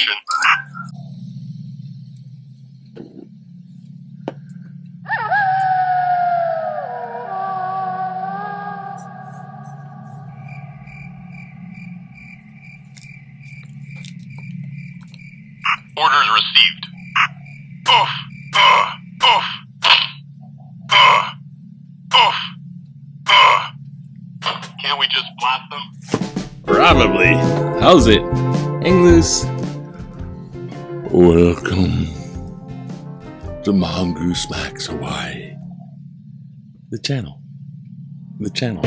action. Orders received. Oof. Oof. Oof. Can't we just blast them? Probably. How's it? Hang loose. Welcome to Mongoose Max Hawaii. The channel. The channel.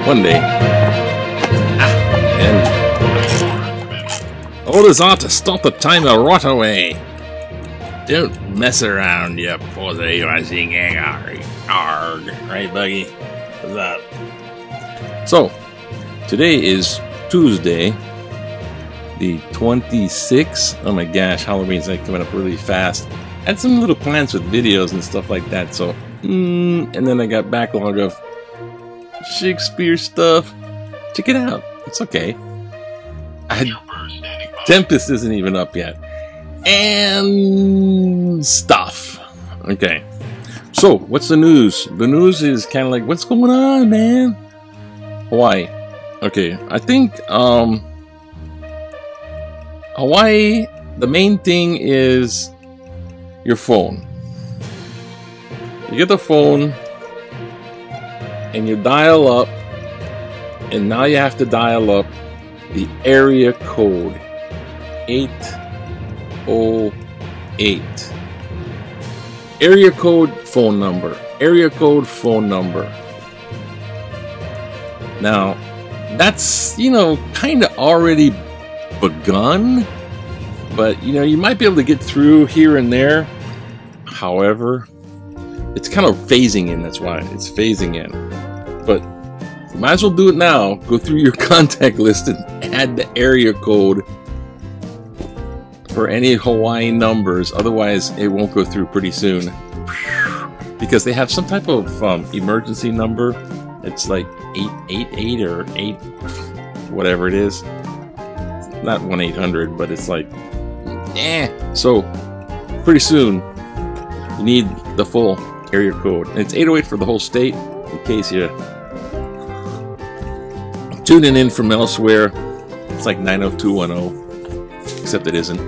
One day. And orders are to stop the timer right away. Don't mess around, you pussy. Arg. Right, Buggy? What's up? So, today is Tuesday, the 26th. Oh my gosh, Halloween's like coming up really fast. I had some little plans with videos and stuff like that, so, and then I got backlog of Shakespeare stuff. Check it out. It's okay. Tempest isn't even up yet. And stuff. Okay. So, what's the news? The news is kind of like, what's going on, man? Hawaii. Okay, I think, Hawaii, the main thing is your phone. You get the phone, and you dial up, and now you have to dial up the area code 808. Area code phone number. Area code phone number. Now, that's, you know, kind of already begun, but, you know, you might be able to get through here and there. However, it's kind of phasing in, that's why. It's phasing in. But you might as well do it now. Go through your contact list and add the area code for any Hawaii numbers. Otherwise, it won't go through pretty soon. Because they have some type of emergency number. It's like 888 or 8, whatever it is. Not 1-800, but it's like, So, pretty soon, you need the full area code. And it's 808 for the whole state, in case you're tuning in from elsewhere. It's like 90210, except it isn't.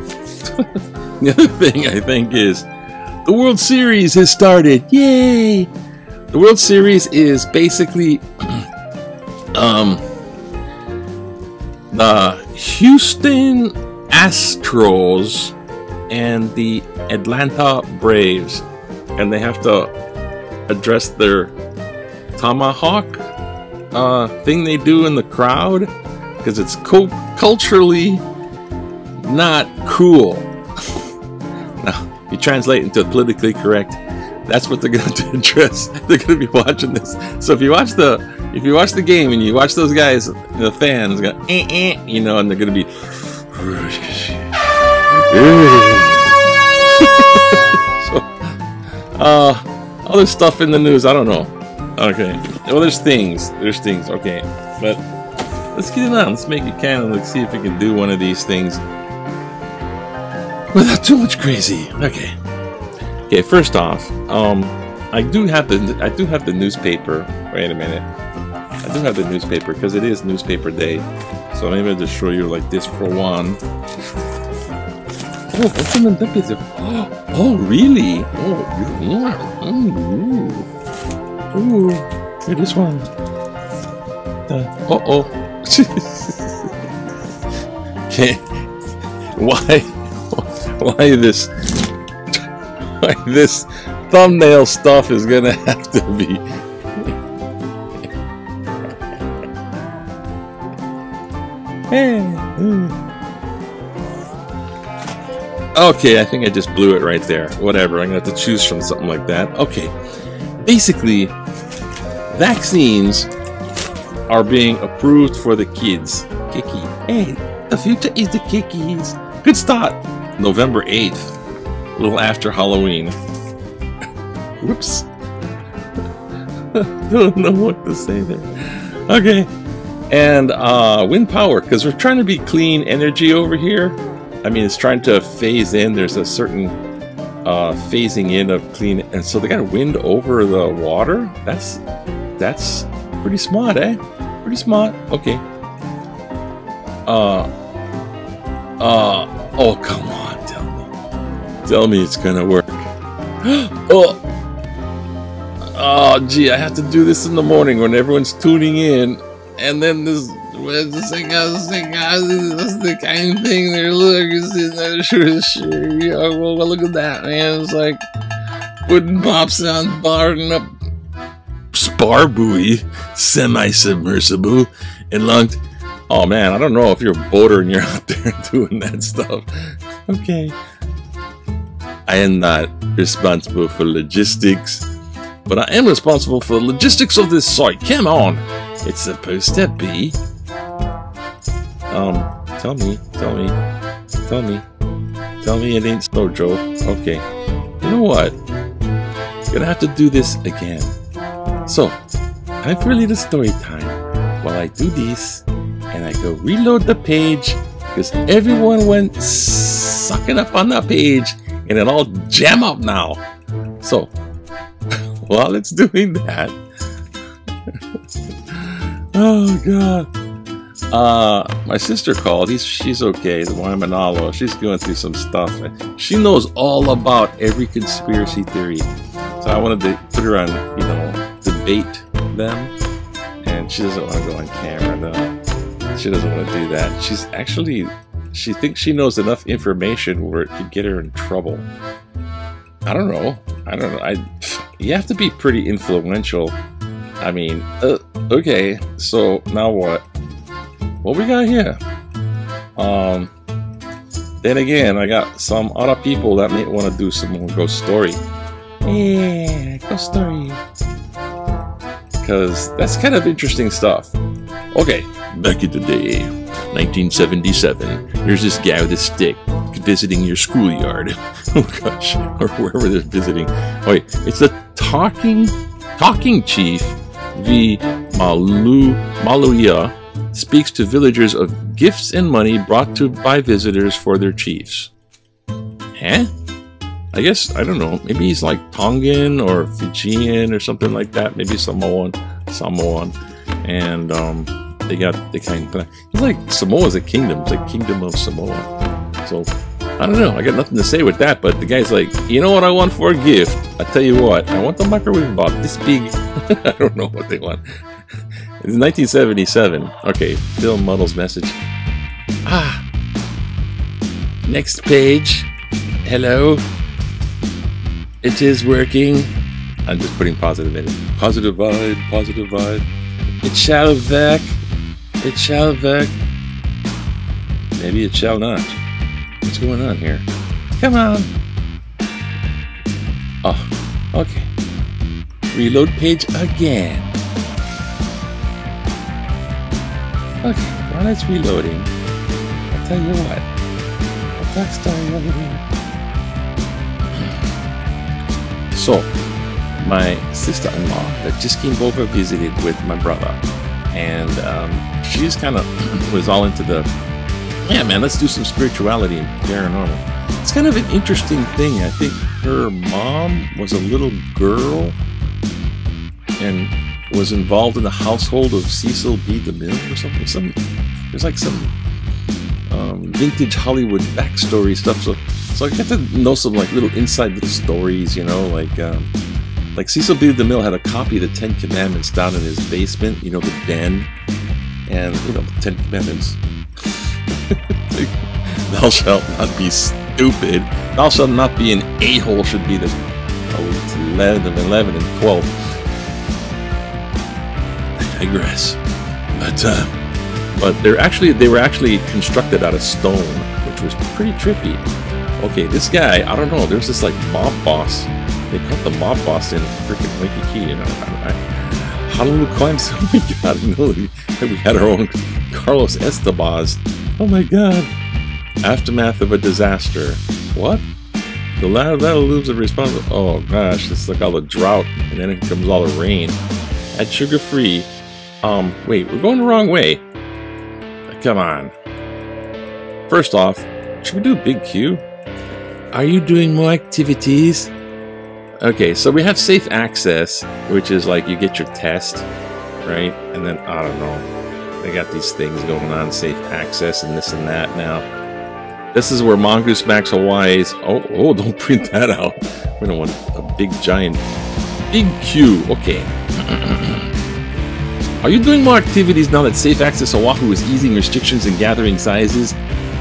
The other thing I think is, the World Series has started. Yay! The World Series is basically the Houston Astros and the Atlanta Braves, and they have to address their tomahawk thing they do in the crowd because it's culturally not cool. Now, if you translate into politically correct, that's what they're going to address. They're going to be watching this. So if you watch the game and you watch those guys, the fans go, you know, and they're going to be so, other stuff in the news, I don't know. Okay. Well, there's things. Okay. But let's get it on. Let's make it kind of, let's see if we can do one of these things without too much crazy. Okay. Okay, first off, I do have the newspaper. Wait a minute. I do have the newspaper because it is newspaper day. So maybe I'll just show you like this for one. Oh, what's in the newspaper? Oh, really? Ooh, here, this one. Okay. Why this thumbnail stuff is gonna have to be okay, I think I just blew it right there. Whatever, I'm gonna have to choose from something like that. Okay, basically vaccines are being approved for the kids. Kiki, hey, the future is the kikis. Good start. November 8th, a little after Halloween. Whoops. Don't know what to say there. Okay. And wind power, because we're trying to be clean energy over here. I mean, it's trying to phase in. There's a certain phasing in of clean, and so they got wind over the water. That's pretty smart, eh? Pretty smart. Okay. Oh, come on, tell me it's gonna work. Oh, gee, I have to do this in the morning when everyone's tuning in, and then that's the kind of thing there. Look, well, look at that, man. It's like putting pops on bar and up spar buoy, semi-submersible, and locked. Oh man, I don't know if you're a boater and you're out there doing that stuff. Okay. I am not responsible for logistics, but I am responsible for the logistics of this site. Come on. It's supposed to be. Tell me it ain't snow, Joe. Okay. You know what? Gonna have to do this again. So, time for a little story time. While I do this, and I go reload the page, because everyone went sucking up on that page, and it all jam up now. So, while it's doing that, oh god. My sister called. She's okay. The mahalo. She's going through some stuff. She knows all about every conspiracy theory. So I wanted to put her on, debate them. And she doesn't want to go on camera, though. She doesn't want to do that. She thinks she knows enough information where it could get her in trouble. I don't know. You have to be pretty influential. I mean, okay. So now what? What we got here? Then again, I got some other people that may want to do some more ghost story. Yeah, ghost story. Because that's kind of interesting stuff. Okay, back in the day, 1977. There's this guy with a stick visiting your schoolyard. Oh gosh, or wherever they're visiting. Oh wait, it's the talking chief, the Maluia, speaks to villagers of gifts and money brought by visitors for their chiefs. Huh? I guess, I don't know, maybe he's like Tongan or Fijian or something like that, maybe Samoan, and it's like Samoa's a kingdom, it's like Kingdom of Samoa. So, I don't know, I got nothing to say with that, but the guy's like, you know what I want for a gift? I tell you what, I want the microwave about this big. I don't know what they want. It's 1977. Okay, Phil Muddle's message. Next page. Hello. It is working. I'm just putting positive in it. Positive vibe, positive vibe. It shall work. It shall work. Maybe it shall not. What's going on here? Come on. Oh, okay. Reload page again. Okay, while it's reloading, I'll tell you what. A backstory over here. So, my sister-in-law that just came over visited with my brother, and she's kind of was all into the, yeah man, let's do some spirituality and paranormal. It's kind of an interesting thing. I think her mom was a little girl and was involved in the household of Cecil B. DeMille or something. There's like some vintage Hollywood backstory stuff. So I get to know some like little inside little stories, like Cecil B. DeMille had a copy of the 10 Commandments down in his basement, the den, and the 10 Commandments. Thou shalt not be stupid. Thou shalt not be an a-hole should be the 11 and 12. I digress. But they were actually constructed out of stone, which was pretty trippy. Okay, this guy, I don't know, there's this like mob boss. They cut the mob boss in freaking Waikiki, Honolulu climbs. Oh my god, I know we had our own Carlos Estabaz. Oh my god. Aftermath of a disaster. What? The land that looms are responsible. Oh gosh, it's like all the drought, and then it comes all the rain. Add sugar-free Wait, we're going the wrong way. Come on. First off, should we do a big queue? Are you doing more activities? Okay, so we have safe access, which is like you get your test, right? And then, I don't know, they got these things going on, safe access and this and that now. This is where Mongoose Max Hawaii's, oh, don't print that out. We don't want a big giant, big queue, okay. Are you doing more activities now that Safe Access Oahu is easing restrictions and gathering sizes?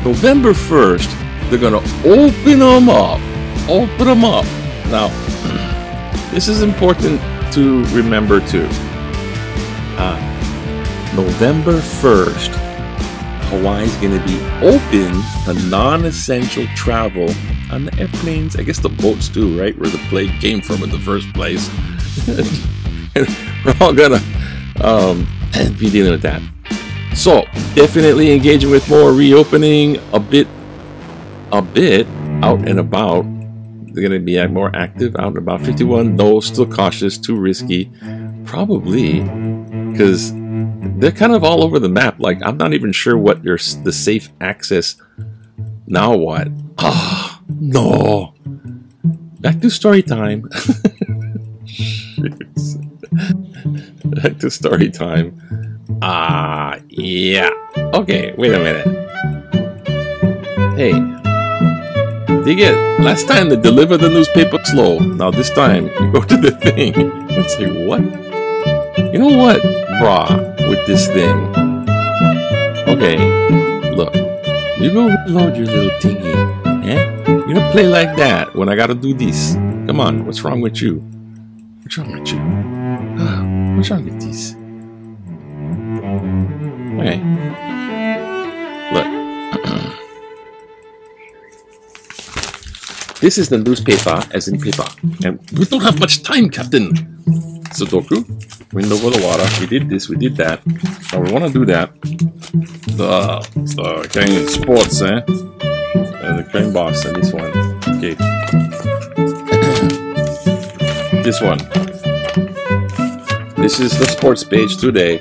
November 1st, they're going to open them up. Open them up. Now, this is important to remember too. November 1st, Hawaii is going to be open to non-essential travel on the airplanes. I guess the boats too, right? Where the plague came from in the first place. We're all going to be dealing with that. So definitely engaging with more, reopening a bit out and about. They're going to be more active out and about. 51, no, still cautious, too risky. Probably because they're kind of all over the map. Like, I'm not even sure what the safe access. Now what? Ah, no. Back to story time. Back to story time. Yeah. Okay, wait a minute. Hey. Last time they delivered the newspaper slow. Now this time, you go to the thing and say, what? You know what? Brah, with this thing. Okay, look. You go reload your little thingy. Eh? You don't play like that when I gotta do this. Come on, what's wrong with you? What's wrong with you? What's wrong with these? Okay. Look. This is the newspaper, as in paper. And we don't have much time, Captain. Sudoku. Wind over the water. We did this, we did that. Now we want to do that. The kind of sports, eh? And the crane boss and this one. Okay. This one. This is the sports page today.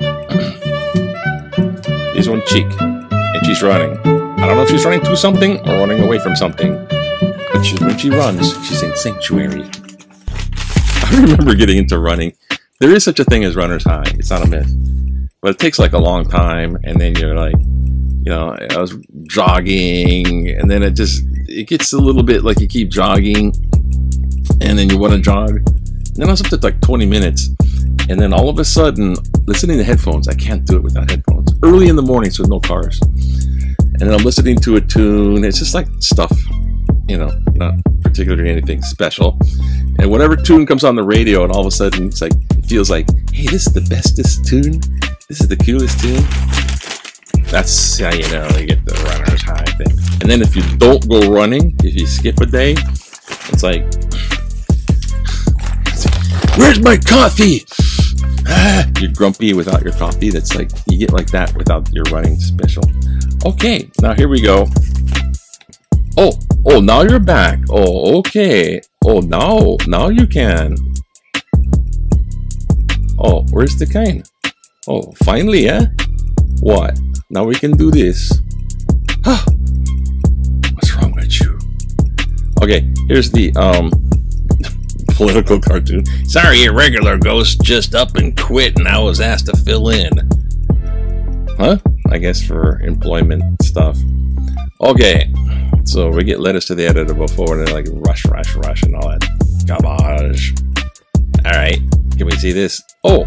This one chick. And she's running. I don't know if she's running to something or running away from something. But when she runs, she's in sanctuary. I remember getting into running. There is such a thing as runner's high. It's not a myth. But it takes like a long time. And then you're like, you know, I was jogging. And then it gets a little bit like you keep jogging. And then you want to jog. And then I was up to like 20 minutes. And then all of a sudden, listening to headphones, I can't do it without headphones. Early in the morning, so no cars. And then I'm listening to a tune. It's just like stuff, you know, not particularly anything special. And whatever tune comes on the radio, and all of a sudden, it's like, it feels like, hey, this is the bestest tune. This is the coolest tune. That's how you know you get the runner's high thing. And then if you don't go running, if you skip a day, it's like, where's my coffee? You're grumpy without your coffee. That's like, you get like that without your running special. Okay, now here we go. Oh, now you're back. Oh, okay. Oh, now you can. Oh, where's the cane? Oh, finally, eh? What? Now we can do this. What's wrong with you? Okay, here's the, political cartoon. Sorry, a regular ghost just up and quit and I was asked to fill in. Huh? I guess for employment stuff. Okay. So we get letters to the editor before they're like rush and all that garbage. Alright. Can we see this? Oh.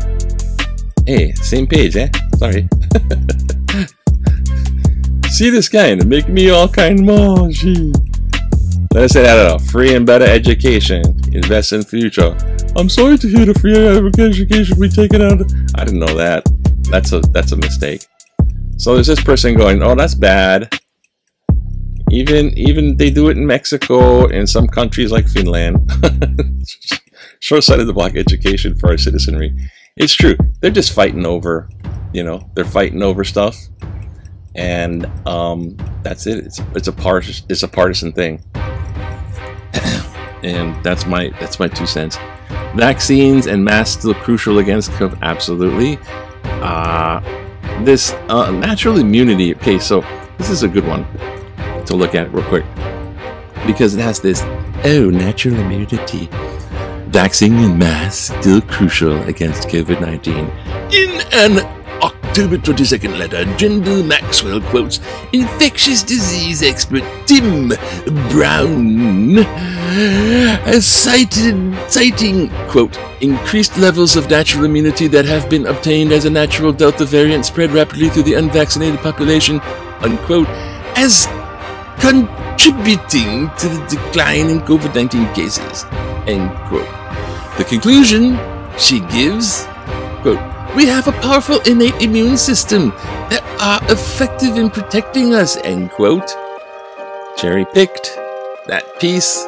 Hey, same page, eh? Sorry. See this kind of make me all kind of gee. Let's say that free and better education. Invest in future. I'm sorry to hear the free education we taken out. I didn't know that. That's a mistake. So there's this person going, oh, that's bad. Even they do it in Mexico and some countries like Finland. Short-sighted to block education for our citizenry. It's true. They're just fighting over, you know, they're fighting over stuff. And that's it. It's a partisan thing. And that's my 2 cents. Vaccines and masks still crucial against COVID. Absolutely. this natural immunity. Okay, so this is a good one to look at real quick because it has this natural immunity. Vaccine en masse still crucial against COVID-19. In an October 22nd letter, Jindal Maxwell quotes infectious disease expert Tim Brown as citing, quote, increased levels of natural immunity that have been obtained as a natural Delta variant spread rapidly through the unvaccinated population, unquote, as contributing to the decline in COVID-19 cases, end quote. The conclusion she gives, quote, we have a powerful innate immune system that are effective in protecting us, end quote. Cherry-picked that piece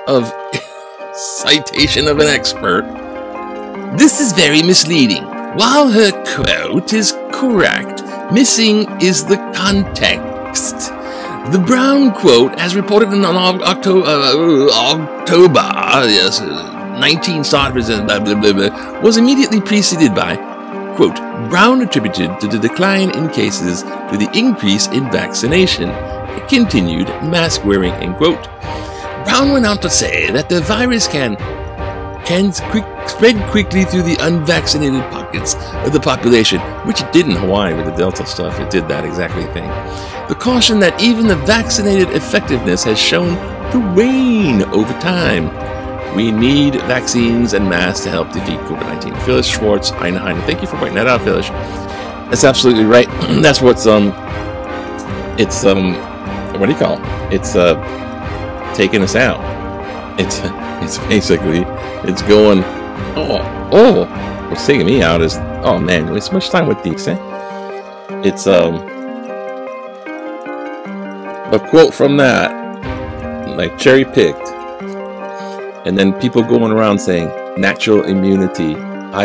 of citation of an expert. This is very misleading. While her quote is correct, missing is the context. The Brown quote, as reported in October, yes, 19 starters and blah, blah, blah, blah, was immediately preceded by, quote, Brown attributed to the decline in cases to the increase in vaccination, continued mask wearing, end quote. Brown went on to say that the virus can spread quickly through the unvaccinated pockets of the population, which it did in Hawaii with the Delta stuff. It did that exactly thing. The caution that even the vaccinated effectiveness has shown to wane over time. We need vaccines and masks to help defeat COVID-19. Phyllis Schwartz, Heine. Thank you for pointing that out, Phyllis. That's absolutely right. That's what's what do you call it? It's taking us out. It's basically it's going. What's taking me out is man, we waste much time with these. It's a quote from that, like cherry picked. And then people going around saying natural immunity. I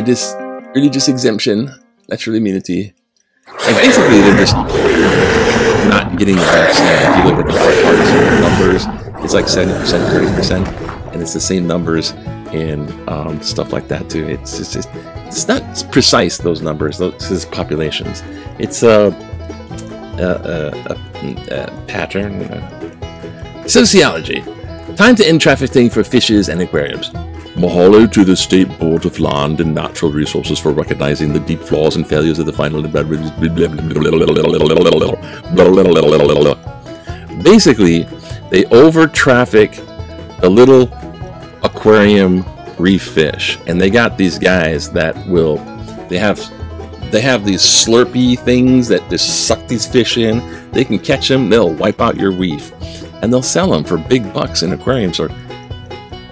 just religious exemption, natural immunity. And basically they're just not getting the vaccine. If you look at the bipartisan numbers, it's like 70%, 30%, and it's the same numbers in stuff like that too. It's not precise, those numbers, those populations. It's a pattern. Sociology. Time to end trafficking for fishes and aquariums. Mahalo to the State Board of Land and Natural Resources for recognizing the deep flaws and failures of the final. Basically, they over-traffic the little aquarium reef fish, and they got these guys that will. They have these slurpy things that just suck these fish in. They can catch them. They'll wipe out your reef. And they'll sell them for big bucks in aquariums. Or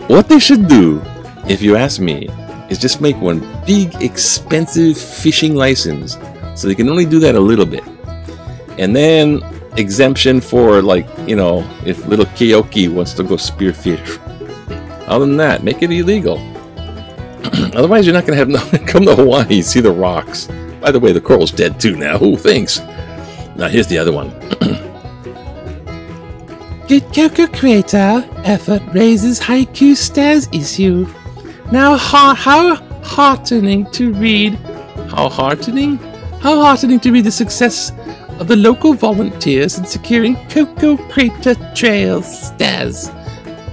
what they should do, if you ask me, is just make one big, expensive fishing license, so they can only do that a little bit. And then exemption for, like, if little Keoki wants to go spearfish. Other than that, make it illegal. Otherwise, you're not going to have nothing. Come to Hawaii, see the rocks. By the way, the coral's dead too now. Oh, thanks. Now here's the other one. Good Coco Creator effort raises haiku stairs issue. Now how heartening to read. How heartening to read the success of the local volunteers in securing Coco Crater Trail stairs.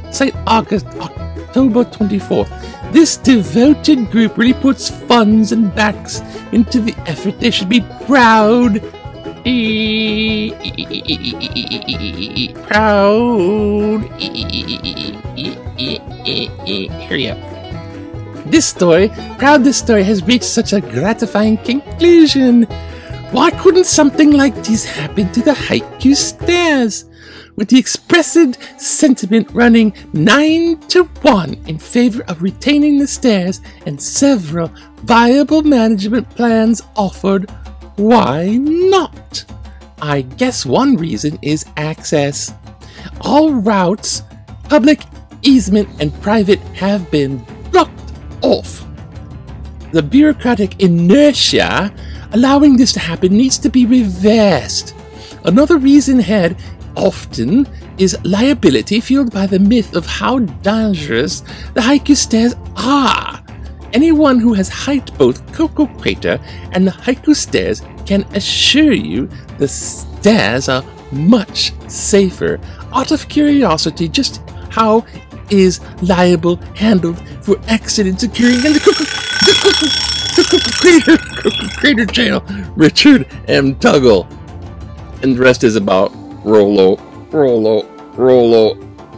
Site October 24th. This devoted group really puts funds and backs into the effort. They should be proud. Proud. Hurry up. This story has reached such a gratifying conclusion. Why couldn't something like this happen to the haiku stairs? With the expressed sentiment running 9-1 in favor of retaining the stairs and several viable management plans offered, why not? I guess one reason is access. All routes, public, easement, and private, have been blocked off. The bureaucratic inertia allowing this to happen needs to be reversed. Another reason had often is liability fueled by the myth of how dangerous the haiku stairs are. Anyone who has hiked both Coco Crater and the Haiku Stairs can assure you the stairs are much safer. Out of curiosity, just how is liable handled for accidents occurring in the Coco Crater Channel? Richard M. Tuggle. And the rest is about Rollo,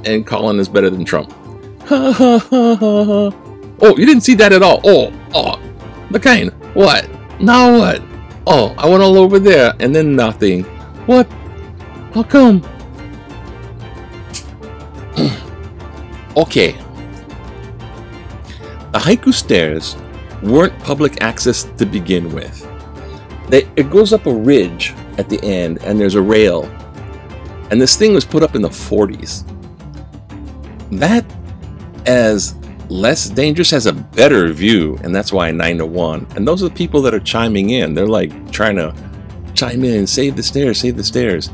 and Colin is better than Trump. Ha ha ha ha ha. Oh, you didn't see that at all. Oh, McCain, what? Now what? Oh, I went all over there and then nothing. What? How come? Okay. The Haiku Stairs weren't public access to begin with. It goes up a ridge at the end and there's a rail. And this thing was put up in the 40s. That, as less dangerous, has a better view, and that's why 9-1. And those are the people that are chiming in. They're like trying to chime in, save the stairs, save the stairs.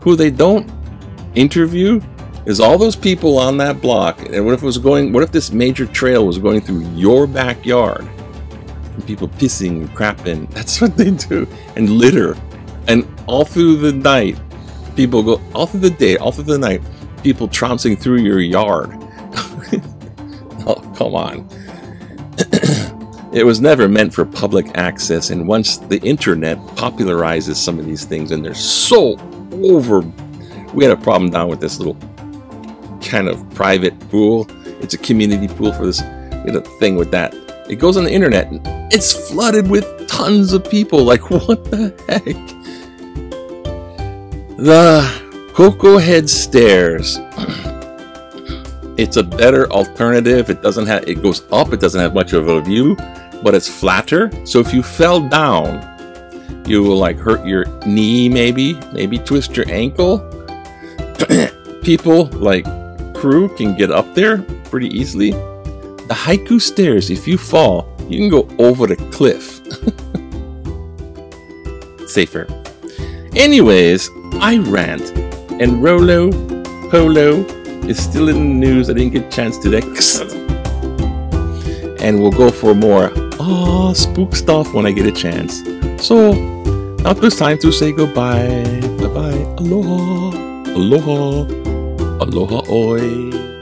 Who they don't interview is all those people on that block. And what if this major trail was going through your backyard? And people pissing and crapping. That's what they do. And litter. And all through the night, people go, all through the day, all through the night, people trouncing through your yard. Oh, come on. It was never meant for public access, and once the internet popularizes some of these things, and they're so over... We had a problem down with this little kind of private pool. It's a community pool for this. We had a thing with that. It goes on the internet, and it's flooded with tons of people. Like, what the heck? The Cocoa Head Stairs. It's a better alternative. It doesn't have, it goes up, it doesn't have much of a view, but it's flatter. So if you fell down, you will like hurt your knee, maybe twist your ankle. People like crew can get up there pretty easily. The Haiku Stairs, if you fall, you can go over the cliff. Safer. Anyways, I rant, and Rollo Polo is still in the news. I didn't get a chance to that. And we'll go for more spook stuff when I get a chance. So now it's time to say goodbye. Bye bye. Aloha. Aloha. Aloha oi.